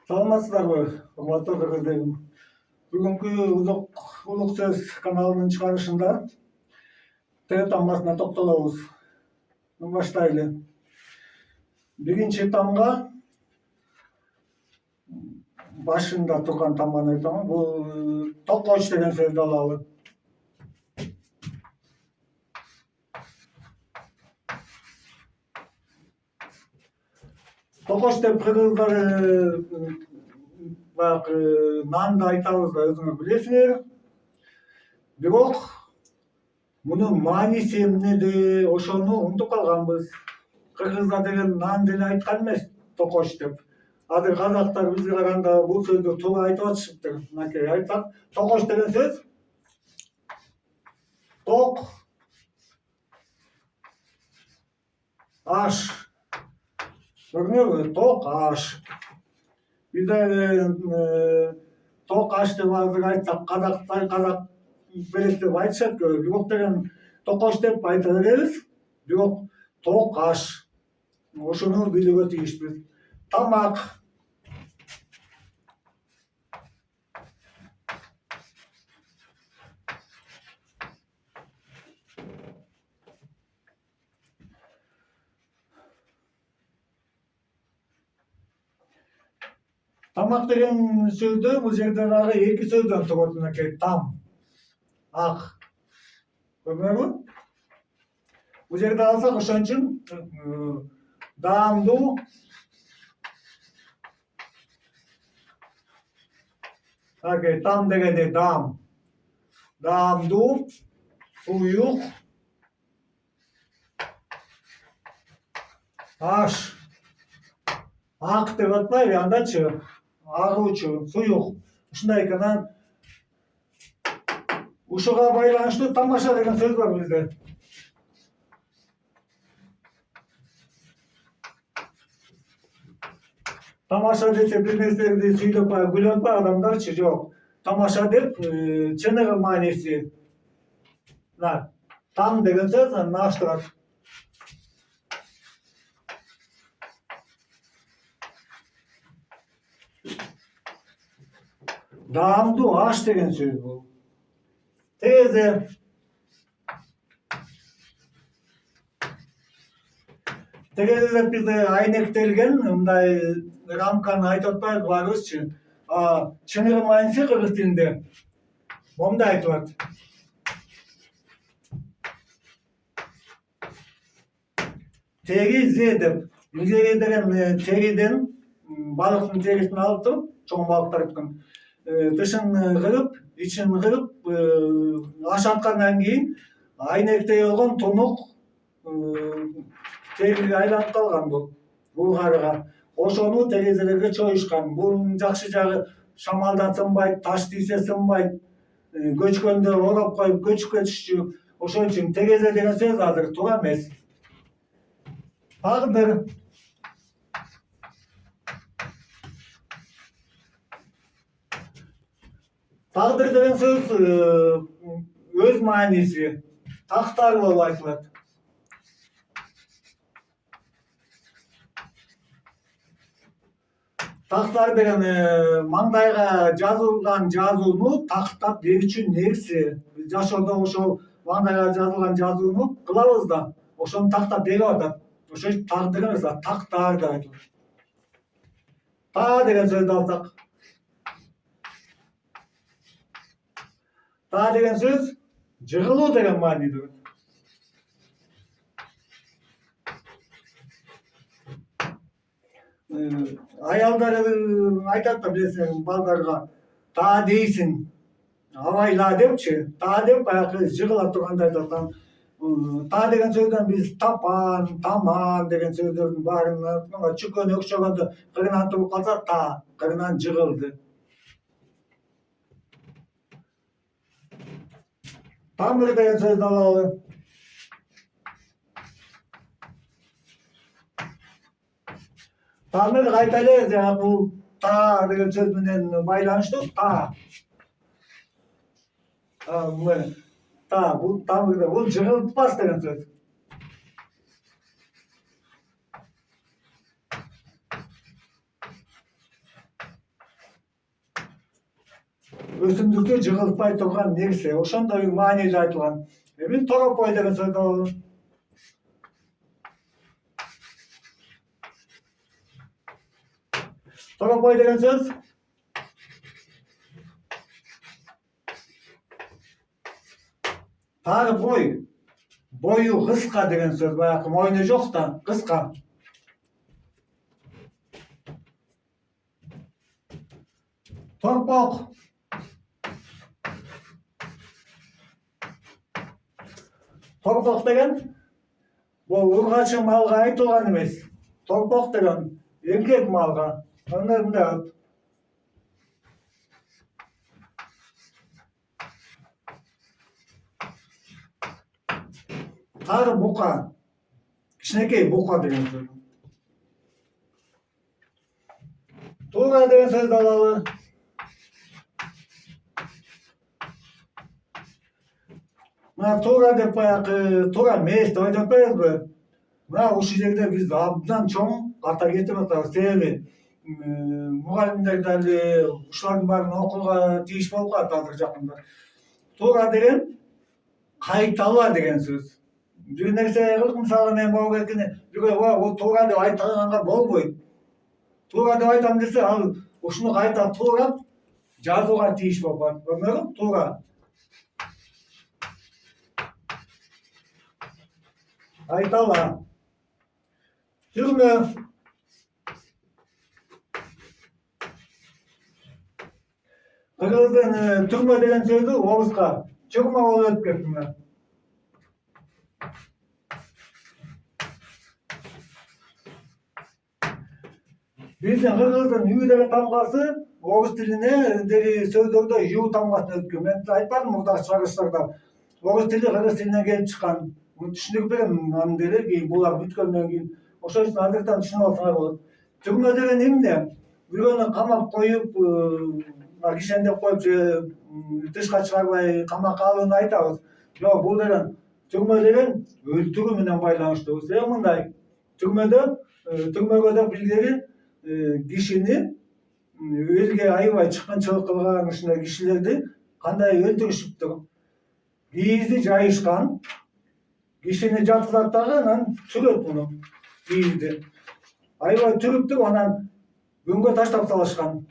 Саламатсыздарбы, урматтуу көргөздөйм. Бүгүнкү улук сөз каналынын чыгарышында Т тамгасына токтолобуз. Баштайлы. Биринчи тамга башында турган тамганы айтам. Бул токоч деген сөздү алалы. Токоч деп кыргыздар баягы нанды айтабыз да, өзүңөр билесиңер. Бирок мунун мааниси эмнеде, ошону унутуп калганбыз. Кыргызда деген нан деле айткан эмес, токоч деп. Азыр казактар бизге караганда бул сөздү туура айтып атышыптыр. Мынакей айтсак, токоч деген сөз ток, аш. Көрүнөбү? Ток, аш. Бизде ток, аш деп азыр айтсак, казак берет деп айтышат, бирок деген токоч деп айта беребиз. Бирок ток, аш. Ошону билүүгө тийишпиз. Тамак. Тамак деген сөздө бул жерде дагы эки сөздөн турат, мынакей там, ак. Көрүнөбү? Бул жерде алсак ошон үчүн даамдуу, мынакей там дегенде даам, даамдуу, суюк, аш. Ак деп атпайбы, андачы агуучу, суюк. Ушундай экен. Анан ушуга байланыштуу тамаша деген сөз бар бизде. Тамаша десе бир нерселерди сүйлөп күлүп атпайбы адамдарчы, жок. Тамаша деп чыныгы мааниси. Мына там деген сөз аш турат. Даамдуу, аш деген сөз бул. Терезе. Терезе деп бизде айнектелген мындай рамканы айтып атпайбы баарыбызчы. Чыныгы мааниси кыргыз тилинде момундай айтылат. Теризе деп. Илгери деген териден, балыктын терисин алып туруп, чоң балыктардыкын тышын кырып, ичин кырып, ашаткандан кийин айнектей болгон тунук териге айланып калган бул булгарыга. Ошону терезелерге чоюшкан. Бунун жакшы жагы шамалдан сынбайт, таш тийсе сынбайт, көчкөндө ороп коюп көчүп кетишчү. Ошон үчүн терезе деген сөз азыр туура эмес. Тагдыр. Тагдыр деген сөз өз мааниси тактар болуп айтылат. Тактар деген маңдайга жазылган жазууну тактап берүүчү нерсе. Биз жашоодо ошол маңдайга жазылган жазууну кылабыз да, ошону тактап берип атат. Ошон үчүн тагдыр эмес, тактар деп айтылат. Та деген сөздү алсак. Та деген сөз жыгылуу деген мааниде. Аялдар айтат да, билесиң, балдарга та дейсиң, абайла депчи. Та деп баягы жыгыла турганды айтат. Та деген сөздөн биз тапан, таман деген сөздөрдүн баарын чүкөнү өкчөгөндө кырынан туруп калса та, кырынан жыгылды. Тамыр деген сөздү алалы. Тамыр кайта эле жана бул та деген сөз менен байланыштуу. Та. Та, бул тамыр, бул жыгылтпас деген сөз. өсүмдүктө жыгылтпай турган нерсе. Ошондой маанилүү айтылган. Эми торопой деген сөздү алалы. Торопой деген сөз тар бой, бою кыска деген сөз. Баягы мойну жок да, кыска. Торпок. Торпок деген бул ургачы малга айтылган эмес. Торпок деген эркек малга. Мындай тар бука, кичинекей бука деген сөз. Туура деген сөздү алалы. Мына туура деп баягы туура эмес деп айтып атпайбызбы? Мына ушул жерде биз абдан чоң ката кетип атабыз. Себеби мугалимдер дали ушулардын баарын окууга тийиш болуп калат азыр жакында. Туура деген кайтала деген сөз. Бир нерсе кылып, мисалы мен могу эркине бирөө бул туура деп айтканга болбойт. Туура деп айтам десе, ал ушуну кайта туурап жазууга тийиш болуп калат. Көрдүңөрбү? Туура. Кайтала. Түрмө. Кыргыздын түрмө деген сөзү оруска чурма болуп өтүп кетти. Биздин кыргыздын үй деген тамгасы орус тилине сөздөрдө ю тамгасын өткөн. Мен айтпадым мурдагы чыгарылыштарда. Орус тили кыргыз тилинен келип чыккан. Түшүндүрүп берем аны деле, кийин булар бүткөндөн кийин. Ошон үчүн азыртан түшүнүп алсаңар болот. Түрмө деген эмне? Бирөөнү камап коюп, кишендеп коюп, тышка чыгарбай камакка алууну айтабыз. Жок, бул деген түрмө деген өлтүрүү менен байланыштуу. Себеби мындай, түрмөгө деп илгери кишини элге аябай чыккынчылык кылган ушундай кишилерди кандай өлтүрүшүптүр? Кийизди жайышкан, кишини жаткызат дагы, анан түрөт муну кийизди. Аябай түрүптүр, анан күнгө таштап салышкан.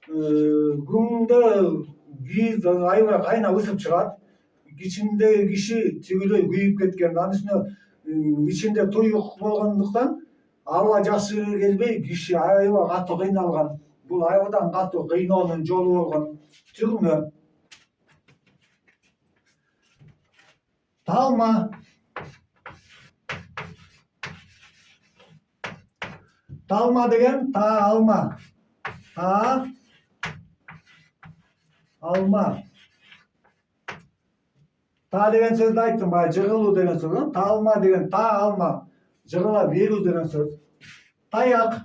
Күндө кийиз аябай кайнап ысып чыгат. Ичиндеги киши тигилей күйүп кеткен. Анын үстүнө ичинде туюк болгондуктан аба жакшы келбей, киши аябай катуу кыйналган. Бул абдан катуу кыйноонун жолу болгон. Түрмө. Талма. Талма деген та алма. Та алма. Та деген сөздү айттым, баягы жыгылуу деген сөз. Талма деген та алма. Жыгыла берүү деген сөз. Таяк.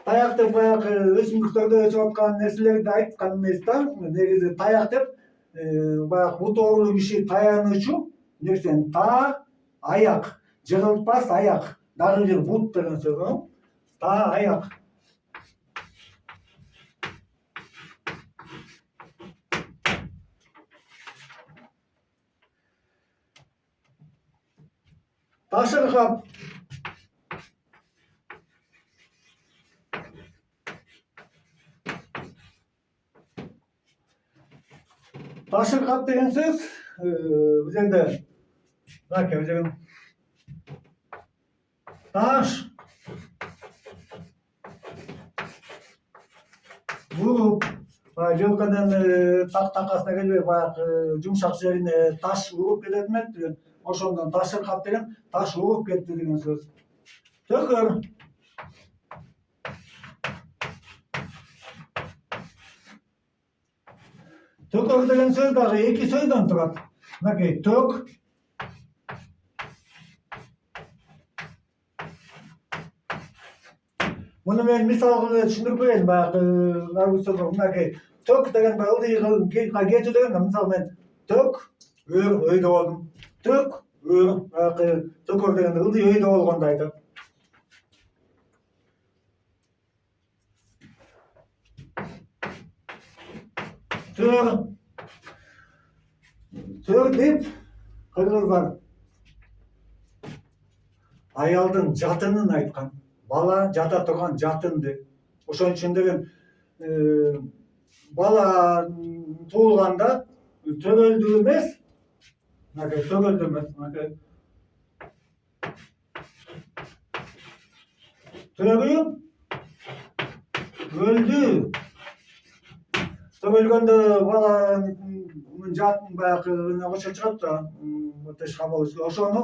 Таяк деп баягы өсүмдүктөрдө өсүп аткан нерселерди айткан эмес да. Негизи таяк деп баягы буту оорулуу киши таянуучу нерсени та аяк, жыгылтпас аяк, дагы бир бут деген сөз. Та аяк. Ташыркап. Ташыркап деген сөз бул жерде мынакей таш уруп, жылкыдын такасына келбей баягы жумшак жерине таш уруп кетет эмес. Ошондон ташыркап деген таш уруп кетти деген сөз. Төкөр. Төкөр деген сөз дагы эки сөздөн турат. Мынакей тök. Муну мен мисал кылып түшүндүрүп берейин. Баягы мынакей тök деген ылдыйга кетүү деген, мисалы мен тök өйдө болдум. Тök төкөр деген ылдый өйдө болгонду айтат. Tör. Tör deyip kırgızlar ayaldın jatынын айткан. Бала жата турган жатынды. Ошон үчүн деген бала туулганда төрөлдү эмес, төрөлдү эмес, төрөгү өлдү. Төрөлгөндө баланын жатын баягы кошо чыгат да, ошону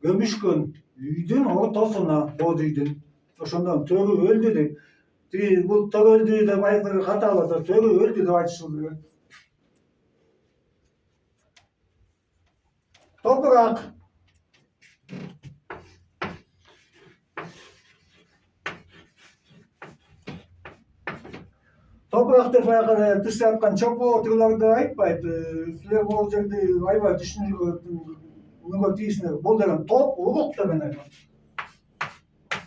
көмүшкөн үйдүн ортосуна, боз үйдүн. Ошондон төрү өлдү деп. Бул төрөлдү деп айтып ката алат, төрү өлдү деп айтышыбыз керек. Топурак. Toprak деп баягы тышта аткан чопо тыгыларды айтпайт. Силер бул жерде аябай түшүнүүгө тийишсиңер. Бул деген топ, урук деген айтат.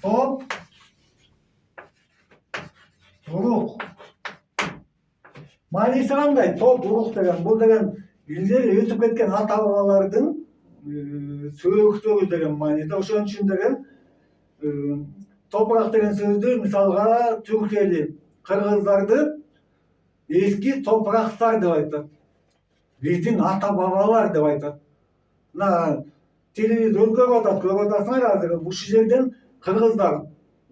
Топ, урук. Мааниси кандай? Топ, урук деген. Бул деген илгери өтүп кеткен ата бабалардын сөөгүтөрү деген мааниде. Ошон үчүн деген топурак деген сөздү мисалга Түркияли кыргыздарды eski topraklar деп айтат. Биздин ата бабалар деп айтат. Мына телевизор көрүп атат, көрүп атасыңар азыр. Ушул жерден кыргыздар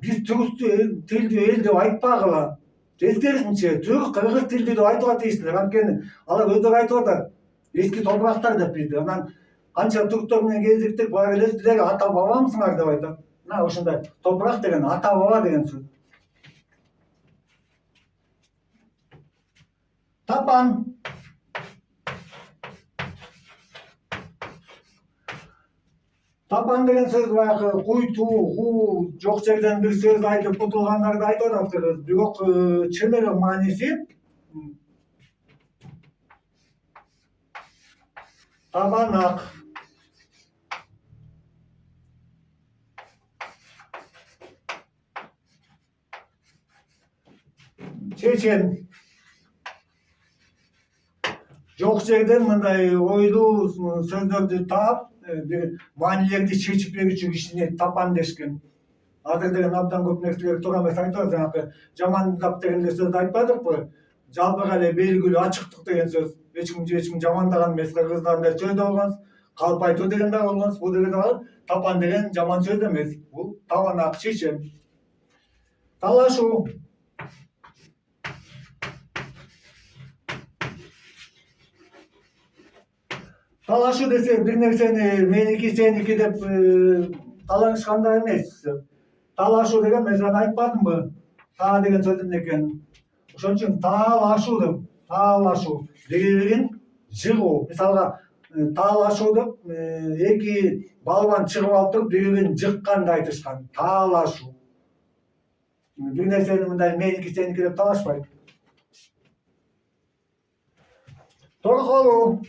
биз түрк тилдүү эл деп айтпагыла. Тескерисинче түрк кыргыз тилдүү деп айтууга тийиштилер. Анткени алар өздөрү айтып атат. Eski topraklar деп бизди. Анан канча түрктөр менен кезиктик, баары эле силер ата бабамсыңар деп айтат. Мына ошондой топурак деген ата баба деген сөз. Tapan. Tapan деген сөз баягы куйтуу, жок жерден бир сөз айтып кутулгандарды айтып атат. Бирок чыныгы мааниси табанак. Чечен. Жок жерден мындай ойлуу сөздөрдү таап, бир маанилерди чечип берүүчү кишини тапан дешкен. Азыр деген абдан көп нерселер туура эмес айтат, жанагы жамандап деген эле сөздү айтпадыкпы? Жалпыга эле белгилүү ачыктык деген сөз. Эч ким жамандаган эмес, кыргыздарда сөз да болгон, калп айтуу деген да болгон. Бул деген тапан деген жаман сөз эмес. Бул табанак, чечен. Талашуу. Талашуу десе бир нерсени меники сеники деп талашканда эмес. Талашуу деген мен жана айтпадымбы? Та деген сөздүн экенин. Ошон үчүн таалашуу деп, таалашуу бири-бирин жыгуу. Мисалга таалашуу деп эки балбан чыгып алып туруп бири-бирин жыкканды айтышкан. Таалашуу. Бир нерсени мындай меники сеники деп талашпайт. Торколуу.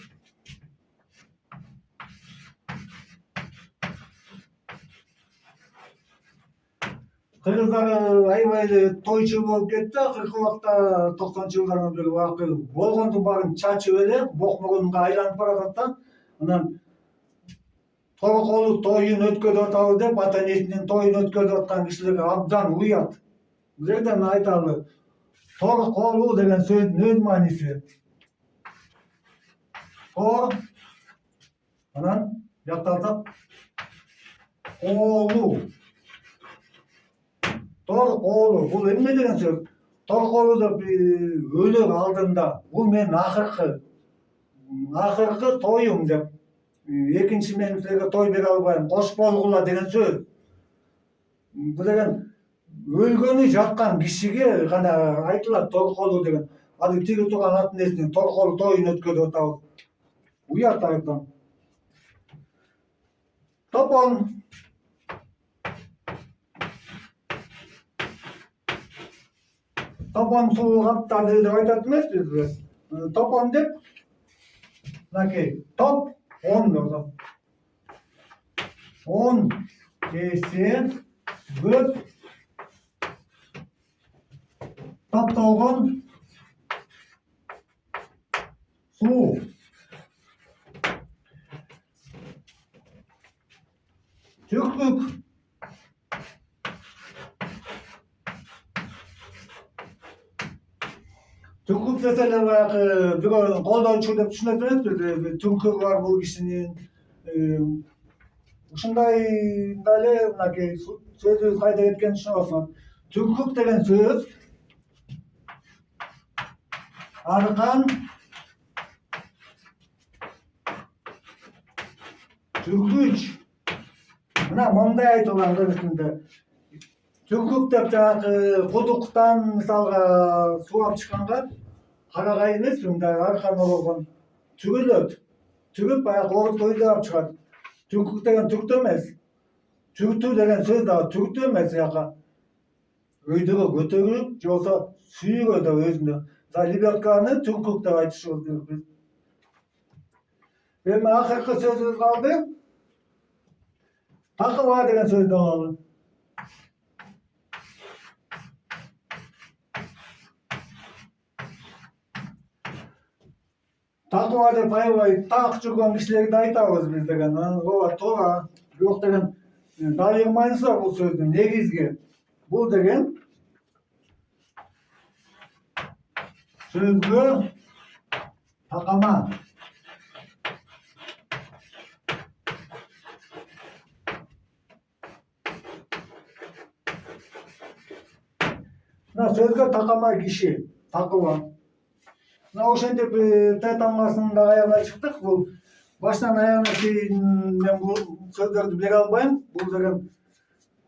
Кыргыздар аябай эле тойчу болуп кетти. Акыркы убакта 90-жылдардын бери баягы болгондун баарын чачып эле бок мурунга айланып баратат да. Анан торколуу тоюн өткөзүп атабыз деп ата энесинин тоюн өткөзүп аткан кишилерге абдан уят. Бул жерден айталы. Торколуу деген сөздүн өз мааниси. Тор. Анан жакталсак колуу. Торколуу. Бул эмне деген сөз? Торколуу деп өлөр алдында. Бул менин акыркы тоюм деп. Экинчи мен силерге той бере албайм. Кош болгула деген сөз. Бул деген өлгөнү жаткан кишиге гана айтылат торколуу деген. Азыр тиги турган ата энесинин торколуу тоюн өткөзүп атабыз. Уят айдан. Топон. Топон суу каптады деп айтат эмеспизби? Топон деп мынакей топ 10 деп. 10 есе көп топтолгон Suu. Tüklük. Tüklük deseler bayağı bir kolda uçur dep düşünesiniz. Tüklük var bu kişinin. Ушундай дале мынакей сөзү кайда кеткенин түшүнүп атам. Тюркук деген сөз аркан түркүч. Мына мындай айтылган кыргызчында. Тюркук деп жанагы кудуктан мисалга суу алып чыкканга карагай эмес, мындай аркан болгон түгүлөт. Түгүп баягы орто алып чыгат. Türkük деген Türk emez. Türktü деген söz daha Türktü emez yaka. Öydüğü götürüp, yoksa suyu da özünde. Liberkanı Türkük de aytışıyoruz biz. Benim ahirki sözümüz kaldı. Takva деген sözden alalım. Takva деп аябай так жүргөн кишилерди айтабыз биз деген. Ооба туура. Бирок деген дайырмайсыздар бул сөздүн негизги. Бул деген сөзгө такама. Мына сөзгө такама киши, такыба. Мына ошентип Т тамгасынын аягына чыктык. Бул башынан аягына чейин мен бул сөздөрдү бере албайм. Бул деген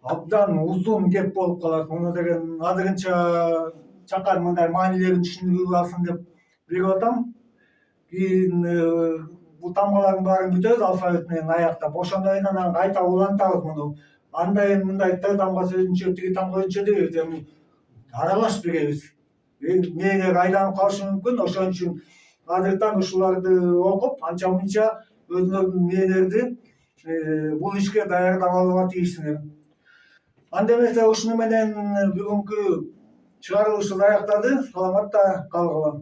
абдан узун кеп болуп калат. Муну деген азырынча чакан мындай маанилерин түшүнүп алсын деп берип атам. Кийин бул тамгалардын баарын бүтөбүз алфавит менен аяктап. Ошондон кийин анан кайта улантабыз муну. Андай мындай Т тамгасы өзүнчө, тиги тамга өзүнчө дебиз. Аралаш беребиз. Мээне айданып калышы мүмкүн. Ошон үчүн азыртан ушуларды окуп, анча мынча өзүңөрдүн мээңерди бул ишке даярдап алууга тийишсиңер. Анда эмесе ушуну менен бүгүнкү чыгарылышыбыз аяктады. Саламатта калгыла.